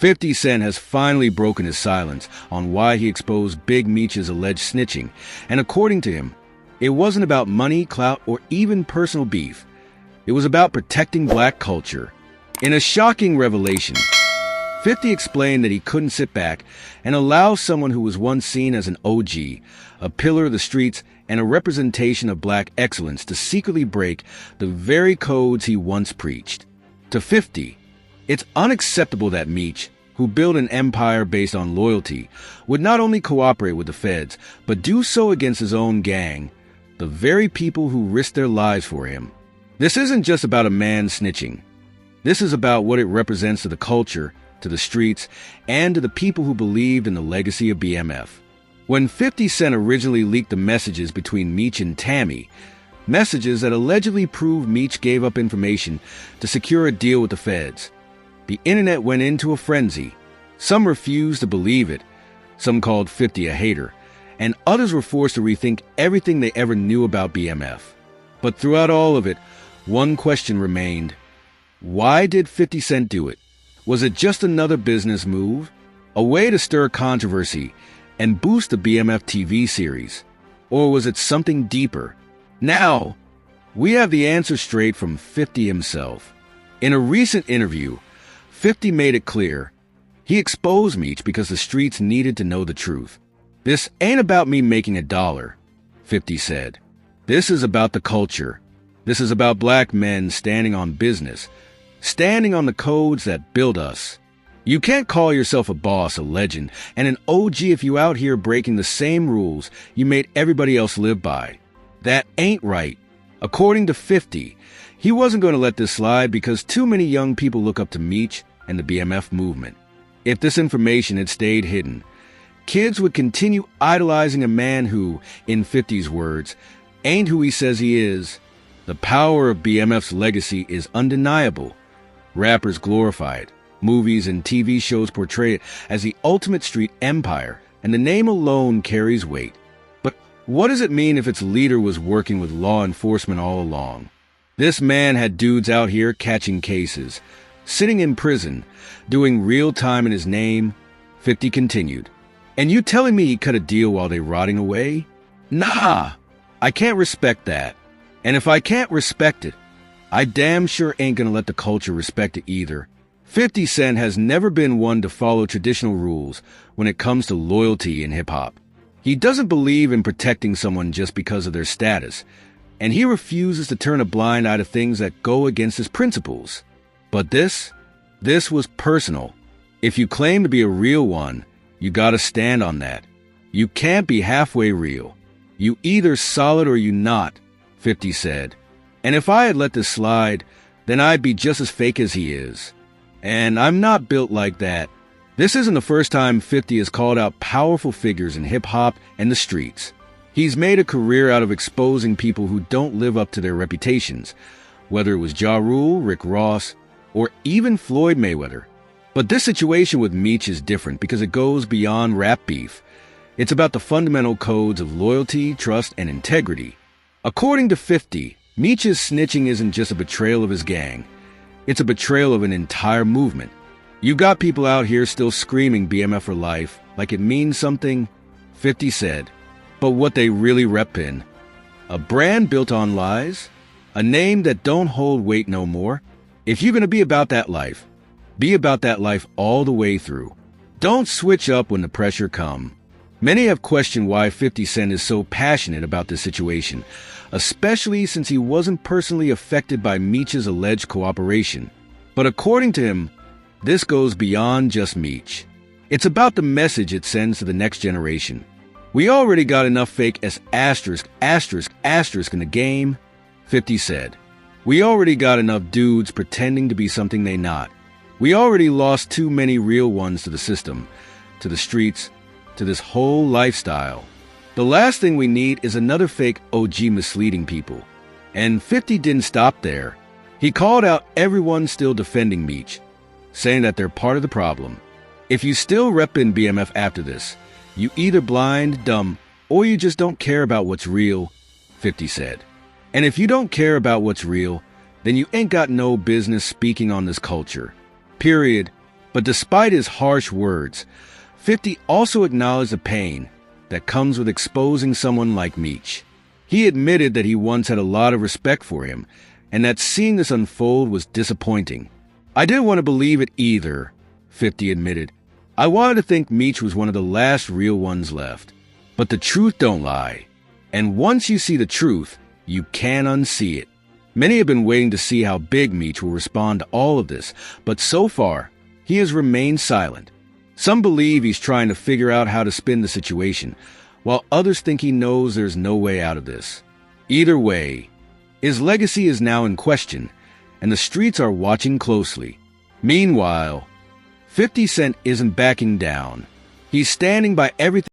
50 Cent has finally broken his silence on why he exposed Big Meech's alleged snitching, and according to him, it wasn't about money, clout, or even personal beef. It was about protecting black culture. In a shocking revelation, 50 explained that he couldn't sit back and allow someone who was once seen as an OG, a pillar of the streets, and a representation of black excellence to secretly break the very codes he once preached. To 50, it's unacceptable that Meech, who built an empire based on loyalty, would not only cooperate with the feds, but do so against his own gang, the very people who risked their lives for him. This isn't just about a man snitching. This is about what it represents to the culture, to the streets, and to the people who believed in the legacy of BMF. When 50 Cent originally leaked the messages between Meech and Tammy, messages that allegedly proved Meech gave up information to secure a deal with the feds, the internet went into a frenzy. Some refused to believe it, some called 50 a hater, and others were forced to rethink everything they ever knew about BMF. But throughout all of it, one question remained. Why did 50 Cent do it? Was it just another business move? A way to stir controversy and boost the BMF TV series? Or was it something deeper? Now, we have the answer straight from 50 himself. In a recent interview, 50 made it clear. He exposed Meech because the streets needed to know the truth. This ain't about me making a dollar, 50 said. This is about the culture. This is about black men standing on business, standing on the codes that build us. You can't call yourself a boss, a legend, and an OG if you out here breaking the same rules you made everybody else live by. That ain't right. According to 50, he wasn't going to let this slide because too many young people look up to Meech and the BMF movement. If this information had stayed hidden, kids would continue idolizing a man who, in 50's words, ain't who he says he is. The power of BMF's legacy is undeniable. Rappers glorify it. Movies and TV shows portray it as the ultimate street empire, and the name alone carries weight. But what does it mean if its leader was working with law enforcement all along? This man had dudes out here catching cases, sitting in prison, doing real time in his name, 50 continued. And you telling me he cut a deal while they rotting away? Nah, I can't respect that. And if I can't respect it, I damn sure ain't gonna let the culture respect it either. 50 Cent has never been one to follow traditional rules when it comes to loyalty in hip-hop. He doesn't believe in protecting someone just because of their status, and he refuses to turn a blind eye to things that go against his principles. But this was personal. If you claim to be a real one, you gotta stand on that. You can't be halfway real. You either solid or you not, 50 said. And if I had let this slide, then I'd be just as fake as he is. And I'm not built like that. This isn't the first time 50 has called out powerful figures in hip-hop and the streets. He's made a career out of exposing people who don't live up to their reputations, whether it was Ja Rule, Rick Ross, or even Floyd Mayweather. But this situation with Meech is different because it goes beyond rap beef. It's about the fundamental codes of loyalty, trust, and integrity. According to 50, Meech's snitching isn't just a betrayal of his gang. It's a betrayal of an entire movement. You got people out here still screaming BMF for life, like it means something, 50 said. But what they really rep in? A brand built on lies? A name that don't hold weight no more? If you're gonna be about that life, be about that life all the way through. Don't switch up when the pressure come. Many have questioned why 50 Cent is so passionate about this situation, especially since he wasn't personally affected by Meech's alleged cooperation. But according to him, this goes beyond just Meech. It's about the message it sends to the next generation. We already got enough fake as asterisk in the game, 50 said. We already got enough dudes pretending to be something they not. We already lost too many real ones to the system, to the streets, to this whole lifestyle. The last thing we need is another fake OG misleading people. And 50 didn't stop there. He called out everyone still defending Meech, saying that they're part of the problem. If you still reppin' BMF after this, you either blind, dumb, or you just don't care about what's real, 50 said. And if you don't care about what's real, then you ain't got no business speaking on this culture. Period. But despite his harsh words, 50 also acknowledged the pain that comes with exposing someone like Meech. He admitted that he once had a lot of respect for him, and that seeing this unfold was disappointing. "I didn't want to believe it either," 50 admitted. "I wanted to think Meech was one of the last real ones left. But the truth don't lie. And once you see the truth, you can't unsee it." Many have been waiting to see how Big Meech will respond to all of this, but so far, he has remained silent. Some believe he's trying to figure out how to spin the situation, while others think he knows there's no way out of this. Either way, his legacy is now in question, and the streets are watching closely. Meanwhile, 50 Cent isn't backing down. He's standing by everything